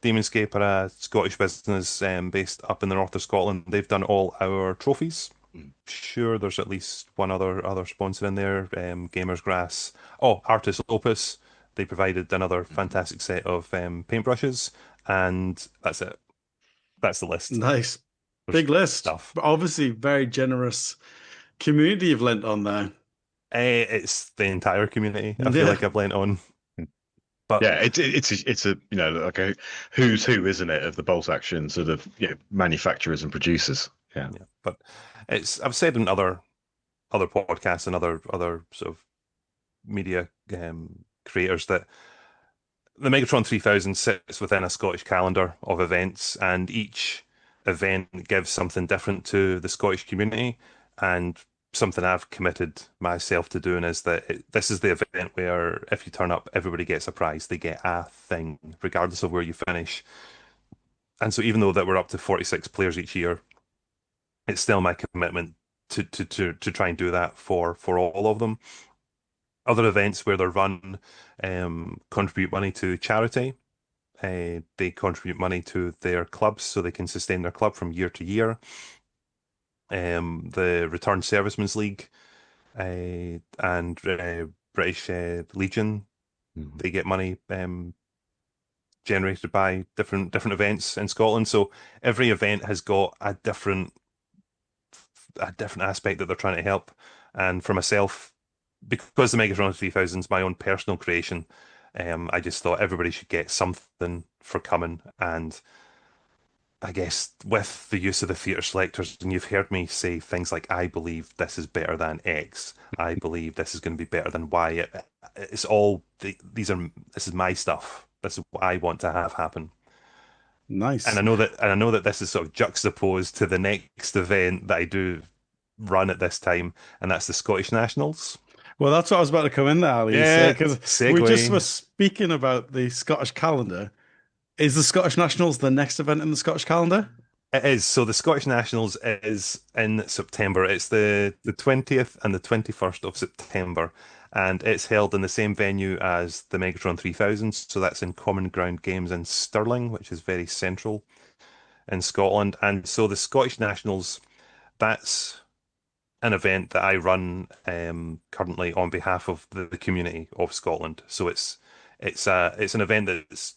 Demonscape are a Scottish business based up in the north of Scotland. They've done all our trophies. Mm. Sure, there's at least one other sponsor in there. Gamers Grass. Oh, Artis Opus. They provided another fantastic set of paintbrushes, and that's it. That's the list. Nice. There's Big list. stuff. But obviously, very generous community you've lent on there. It's the entire community. I feel Yeah. like I've lent on, but Yeah, it's a like a who's who, isn't it, of the bolt action sort of manufacturers and producers. Yeah. yeah. But I've said in other podcasts and other sort of media creators that the Megatron 3000 sits within a Scottish calendar of events, and each event gives something different to the Scottish community. And something I've committed myself to doing is that this is the event where if you turn up, everybody gets a prize. They get a thing, regardless of where you finish. And so, even though that we're up to 46 players each year, it's still my commitment to try and do that for all of them. Other events where they're run contribute money to charity. They contribute money to their clubs so they can sustain their club from year to year. The Returned Servicemen's League and British Legion. They get money generated by different events in Scotland. So every event has got a different aspect that they're trying to help. And for myself, because the Megatron 3000 is my own personal creation, I just thought everybody should get something for coming. And I guess with the use of the theatre selectors, and you've heard me say things like, I believe this is better than X, I believe this is going to be better than Y. It's all, this is my stuff. This is what I want to have happen. Nice. And I know that this is sort of juxtaposed to the next event that I do run at this time, and that's the Scottish Nationals. Well, that's what I was about to come in there, Ali. Yeah, Because we just segue. were speaking about the Scottish calendar. Is the Scottish Nationals the next event in the Scottish calendar? It is. So the Scottish Nationals is in September. It's the 20th and the 21st of September. And it's held in the same venue as the Megatron 3000. So that's in Common Ground Games in Stirling, which is very central in Scotland. And so the Scottish Nationals, that's an event that I run currently on behalf of the community of Scotland. So it's an event that's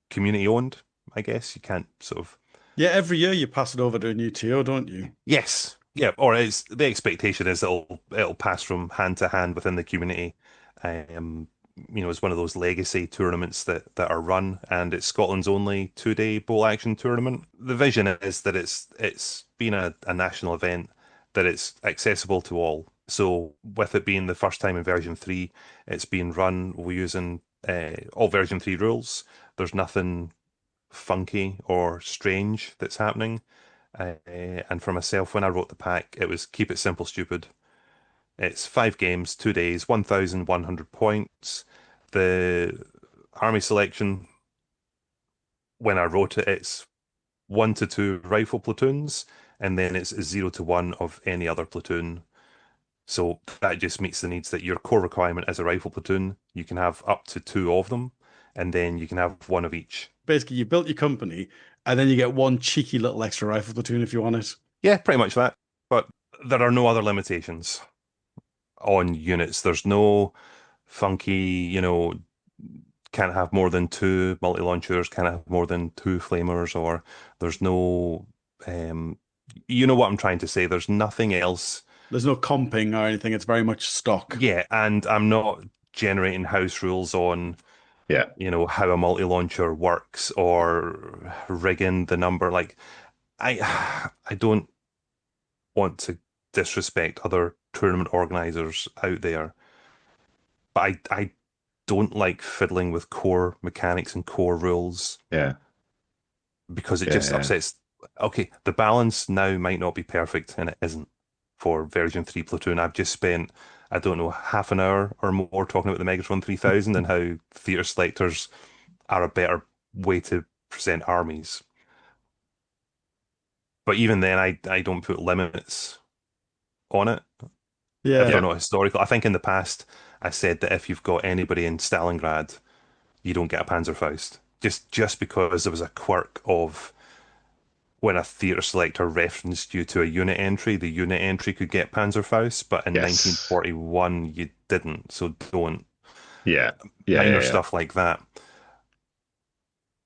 community owned, I guess. You can't sort of. Yeah, every year you pass it over to a new TO, don't you? Yes. Yeah, or it's the expectation is it'll pass from hand to hand within the community. It's one of those legacy tournaments that are run, and it's Scotland's only 2-day bowl action tournament. The vision is that it's been a national event, that it's accessible to all. So with it being the first time in version 3, it's being run using all version 3 rules. There's nothing funky or strange that's happening. And for myself, when I wrote the pack, it was keep it simple, stupid. It's 5 games, 2 days, 1,100 points. The army selection, when I wrote it, it's 1 to 2 rifle platoons, and then it's 0 to 1 of any other platoon. So that just meets the needs that your core requirement is a rifle platoon. You can have up to 2 of them, and then you can have 1 of each. Basically, you built your company, and then you get one cheeky little extra rifle platoon if you want it. Yeah, pretty much that. But there are no other limitations on units. There's no funky, can't have more than 2 multi-launchers, can't have more than 2 flamers, or there's no, you know what I'm trying to say. There's nothing else. There's no comping or anything. It's very much stock. Yeah, and I'm not generating house rules on, Yeah. how a multi-launcher works or rigging the number. Like, I don't want to disrespect other tournament organizers out there, but I don't like fiddling with core mechanics and core rules. Yeah. Because it just upsets. Okay, the balance now might not be perfect, and it isn't for version 3 Platoon. I've just spent, I don't know, half an hour or more talking about the Megatron 3000 and how theatre selectors are a better way to present armies. But even then, I don't put limits on it. Yeah. If they're not historical. I think in the past, I said that if you've got anybody in Stalingrad, you don't get a Panzerfaust. Just because there was a quirk of when a theatre selector referenced you to a unit entry, the unit entry could get Panzerfaust, but in 1941 you didn't. So don't. Minor stuff like that.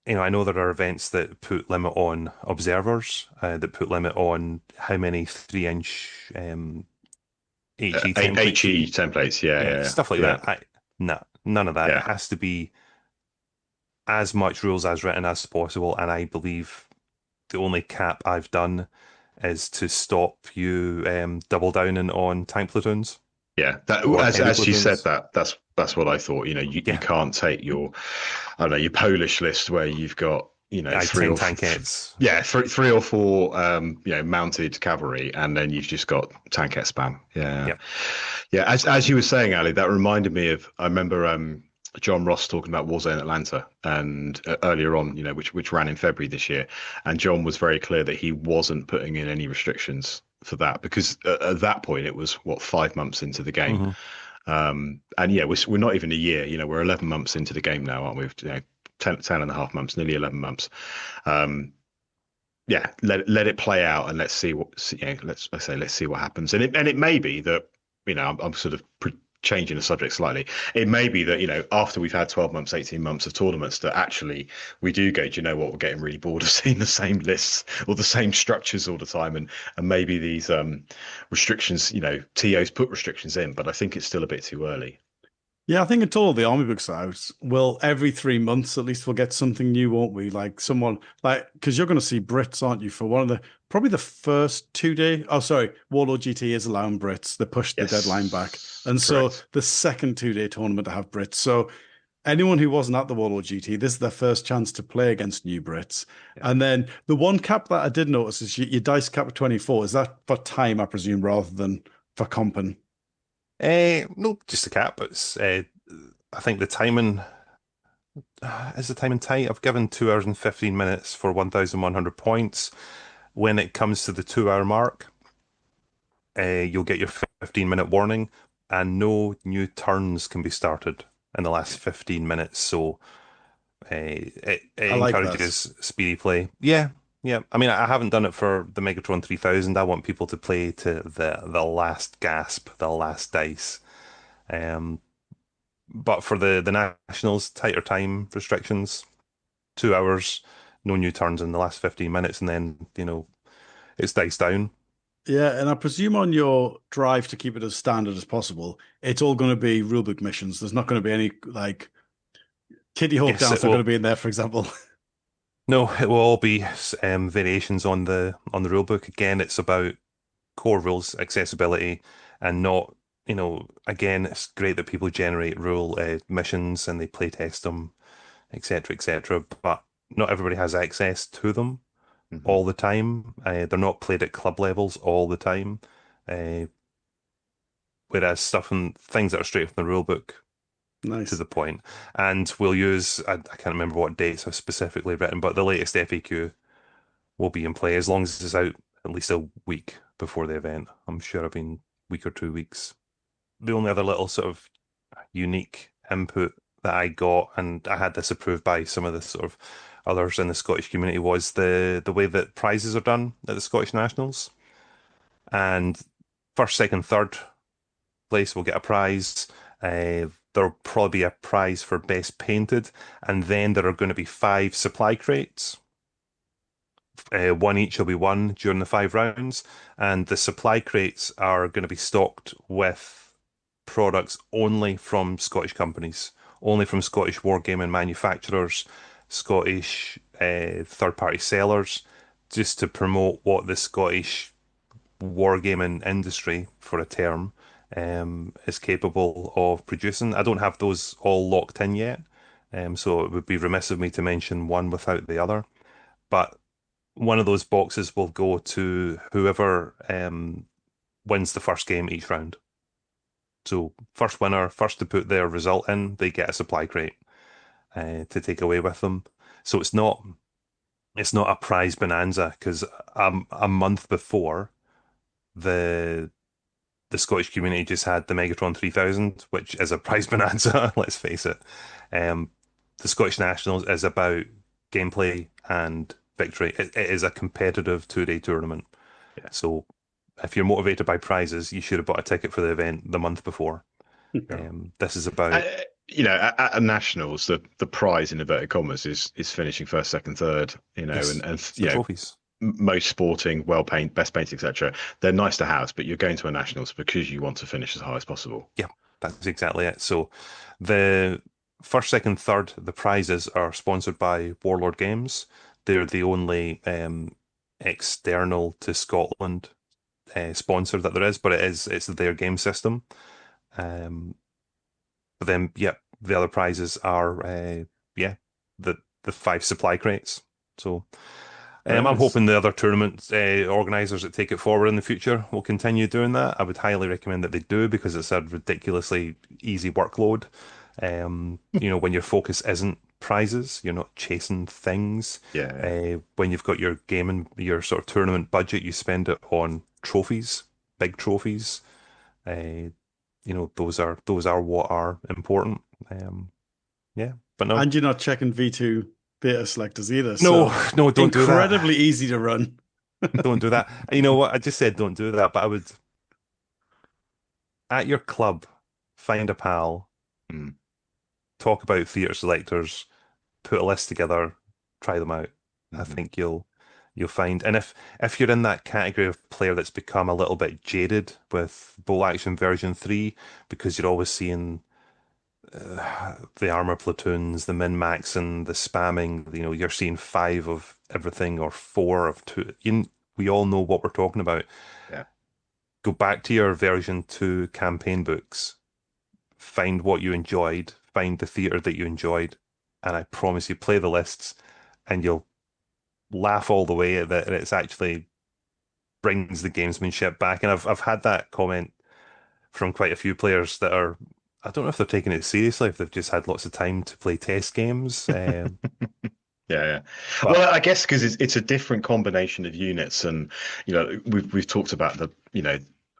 I know there are events that put limit on observers, that put limit on how many 3-inch HE templates. HE templates, stuff like that. None of that. Yeah. It has to be as much rules as written as possible, and I believe the only cap I've done is to stop you double downing on tank platoons. Yeah, as you said that's what I thought. You can't take your, I don't know, your Polish list where you've got 3 or tankettes. Yeah, 3 or 4 mounted cavalry, and then you've just got tankette spam. Yeah. As you were saying, Ali, that reminded me of, I remember John Ross talking about Warzone Atlanta and earlier on, which ran in February this year, and John was very clear that he wasn't putting in any restrictions for that because at that point it was 5 months into the game. And we're not even a year. We're 11 months into the game now, aren't we? 10 and a half months, nearly 11 months. Let it play out and let's see what let's see what happens. And it may be that I'm sort of changing the subject slightly. It may be that, after we've had 12 months, 18 months of tournaments, that actually we do go, do you know what, we're getting really bored of seeing the same lists or the same structures all the time. And maybe these restrictions, TOs put restrictions in, but I think it's still a bit too early. Yeah, I think until all the army books are out, well, every 3 months at least we'll get something new, won't we? Like someone because you're going to see Brits, aren't you? For probably the first 2 day. Oh, sorry, Warlord GT is allowing Brits. They pushed the deadline back, and so correct. the second 2 day tournament to have Brits. So anyone who wasn't at the Warlord GT, this is their first chance to play against new Brits. Yeah. And then the one cap that I did notice is your dice cap of 24. Is that for time, I presume, rather than for comping? No, just a cap. It's I think the timing is the timing tight. I've given 2 hours and 15 minutes for 1,100 points. When it comes to the 2 hour mark, you'll get your 15-minute warning, and no new turns can be started in the last 15 minutes. So it I like that. encourages speedy play. Yeah, yeah. I mean, I haven't done it for the Megatron 3000. I want people to play to the last gasp, the last dice. Um, but for the Nationals, tighter time restrictions, 2 hours, no new turns in the last 15 minutes, and then, it's dice down. Yeah, and I presume on your drive to keep it as standard as possible, it's all going to be rulebook missions. There's not going to be any like Kitty Hawk Yes, Dance are going to be in there, for example. no, it will all be variations on the rule book. Again, it's about core rules, accessibility, and not, again, it's great that people generate rule missions and they play test them, etc., etc. But not everybody has access to them Mhm. all the time. They're not played at club levels all the time. Uh, whereas stuff and things that are straight from the rule book to Nice. the point. And we'll use, I can't remember what dates I've specifically written, but the latest FAQ will be in play as long as it's out at least a week before the event. I'm sure I've been week or 2 weeks. The only other little sort of unique input that I got, and I had this approved by some of the sort of others in the Scottish community, was the way that prizes are done at the Scottish Nationals. And first, second, third place will get a prize. There'll probably be a prize for best painted, and then there are going to be 5 supply crates. One each will be won during the 5 rounds, and the supply crates are going to be stocked with products only from Scottish companies, only from Scottish wargaming manufacturers, Scottish third-party sellers, just to promote what the Scottish wargaming industry, for a term, is capable of producing. I don't have those all locked in yet, so it would be remiss of me to mention one without the other. But one of those boxes will go to whoever wins the first game each round. So first winner, first to put their result in, they get a supply crate to take away with them. So it's not a prize bonanza, because a month before, the the Scottish community just had the Megatron 3000, which is a prize bonanza. Let's face it. Um, the Scottish Nationals is about gameplay and victory. It is a competitive 2 day tournament. Yeah. So if you're motivated by prizes, you should have bought a ticket for the event the month before. This is about At nationals, the prize in inverted commas is finishing first, second, third. yes, And the trophies. most sporting, well painted, best painted, etc. They're nice to have, but you're going to a nationals because you want to finish as high as possible. Yeah, that's exactly it. So the first, second, third, the prizes are sponsored by Warlord Games. They're the only external to Scotland sponsor that there is, but it's their game system. Um, but then, yeah, the other prizes are the 5 supply crates. So Very I'm nice. hoping the other tournament organisers that take it forward in the future will continue doing that. I would highly recommend that they do, because it's a ridiculously easy workload. When your focus isn't prizes, you're not chasing things. Yeah. When you've got your game and your sort of tournament budget, you spend it on trophies, big trophies. Those are what are important. Yeah, but no, And you're not checking V2 beta selectors either. no, So no, don't do that. incredibly easy to run. Don't do that. You know what? I just said don't do that, but I would, at your club, find a pal, Mm. talk about theatre selectors, put a list together, try them out. I Mhm. think you'll find. And if you're in that category of player that's become a little bit jaded with Bolt Action version 3, because you're always seeing the armor platoons, the min-max and the spamming, you're seeing 5 of everything or 4 of 2. We all know what we're talking about. Yeah. Go back to your version 2 campaign books, find what you enjoyed, find the theater that you enjoyed, and I promise you, play the lists and you'll laugh all the way at it. And it's actually brings the gamesmanship back. And I've had that comment from quite a few players that are, I don't know if they're taking it seriously, if they've just had lots of time to play test games. Yeah, yeah. But Well, I guess because it's a different combination of units, and we've talked about the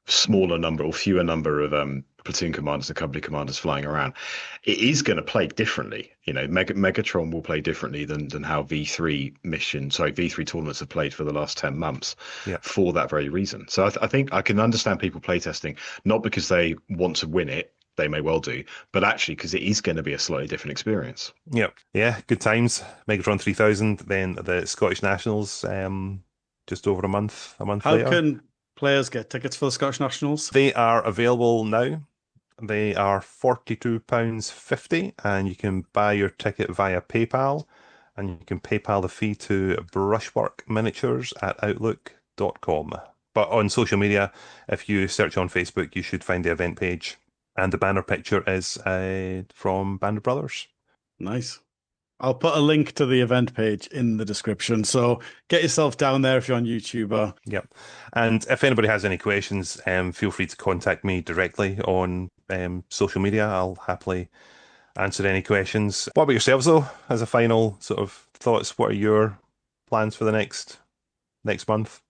smaller number or fewer number of platoon commanders and company commanders flying around. It is going to play differently. Megatron will play differently than how V3 tournaments have played for the last 10 months, yeah, for that very reason. So I think I can understand people playtesting, not because they want to win it. They may well do, but actually because it is going to be a slightly different experience. yeah, good times. Megatron 3000, then the Scottish Nationals, just over a month How later. can players get tickets for the Scottish Nationals? They are available now. They are £42.50, and you can buy your ticket via PayPal, and you can PayPal the fee to brushworkminiatures@outlook.com. But on social media, if you search on Facebook, you should find the event page, and the banner picture is from Band of Brothers. Nice. I'll put a link to the event page in the description. So get yourself down there if you're on YouTube. Yep. And if anybody has any questions, feel free to contact me directly on social media. I'll happily answer any questions. What about yourselves, though? As a final sort of thoughts, what are your plans for the next month?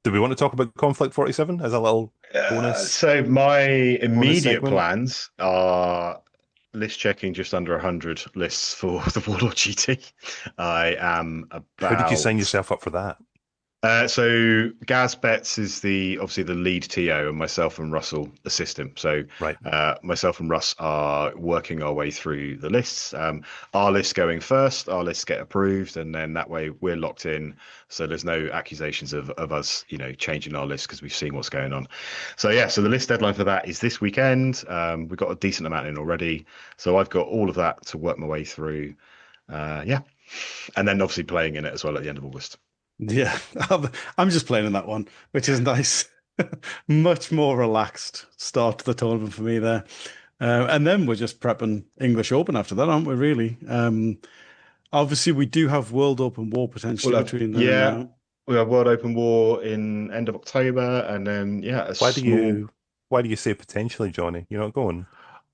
Do we want to talk about Conflict 47 as a little bonus So my immediate segment? plans are list checking just under 100 lists for the Warlord GT. I am How did you sign about yourself up for that? So Gaz Betts is obviously the lead TO, and myself and Russell assist him. So Right. myself and Russ are working our way through the lists. Our list going first, our lists get approved, and then that way we're locked in. So there's no accusations of us, changing our list because we've seen what's going on. So yeah, so the list deadline for that is this weekend. We've got a decent amount in already. So I've got all of that to work my way through. Yeah. And then obviously playing in it as well at the end of August. Yeah, I'm just playing in that one, which is nice. Much more relaxed start to the tournament for me there. And then we're just prepping English Open after that, aren't we, really? Obviously, we do have World Open War potentially between then and Yeah, now. we have World Open War in end of October, and then a Why do small. you say potentially, Johnny? You're not going?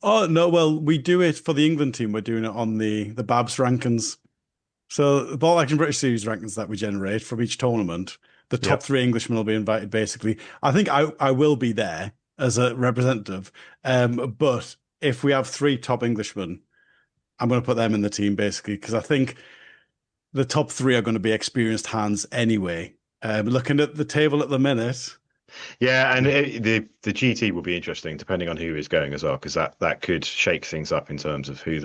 Oh, no, well, we do it for the England team. We're doing it on the Babs rankings. So the Ball Action British Series rankings that we generate from each tournament, the top Yep. 3 Englishmen will be invited, basically. I think I will be there as a representative. But if we have 3 top Englishmen, I'm going to put them in the team, basically, because I think the top 3 are going to be experienced hands anyway. Looking at the table at the minute. Yeah, and the GT will be interesting depending on who is going as well, because that could shake things up in terms of who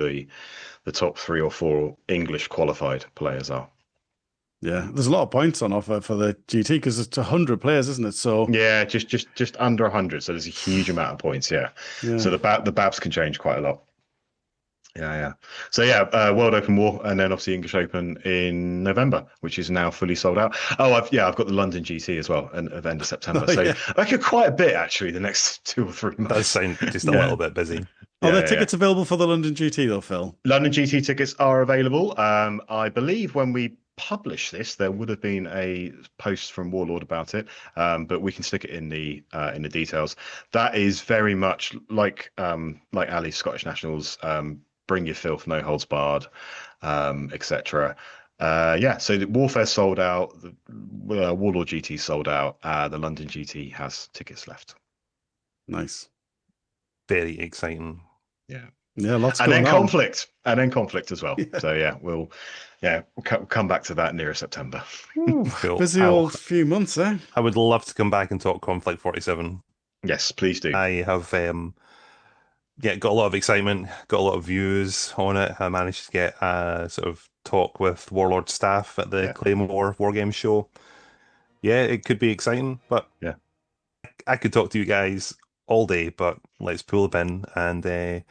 the top 3 or 4 English qualified players are. Yeah, there's a lot of points on offer for the GT because it's 100 players, isn't it? So Yeah, just under 100, so there's a huge amount of points. Yeah, so yeah. the Babs can change quite a lot. Yeah. So World Open War, and then obviously English Open in November, which is now fully sold out. Oh, I've got the London GT as well, and at the end of September. Oh, So yeah. I could quite a bit actually the next 2 or 3 months. Does sound just a Yeah. little bit busy. Are there Yeah. tickets available for the London GT though, Phil? London GT tickets are available. I believe when we publish this, there would have been a post from Warlord about it, but we can stick it in the details. That is very much like Ali's Scottish Nationals. Bring your filth, no holds barred, etc. So the Warfare sold out. The Warlord GT sold out. The London GT has tickets left. Nice. Very exciting. Yeah. Yeah, lots And going then on. conflict as well. Yeah. So we'll come back to that nearer September. Cool. Busy old few months, eh? I would love to come back and talk Conflict 47. Yes, please do. I have yeah, got a lot of excitement, got a lot of views on it. I managed to get a sort of talk with Warlord staff at the Yeah. Claymore Wargame show. Yeah, it could be exciting, but Yeah. I could talk to you guys all day, but let's pull a pin and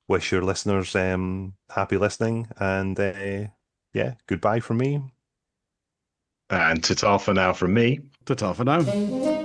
wish your listeners happy listening. And yeah, goodbye from me. And ta-ta for now from me. Ta-ta for now.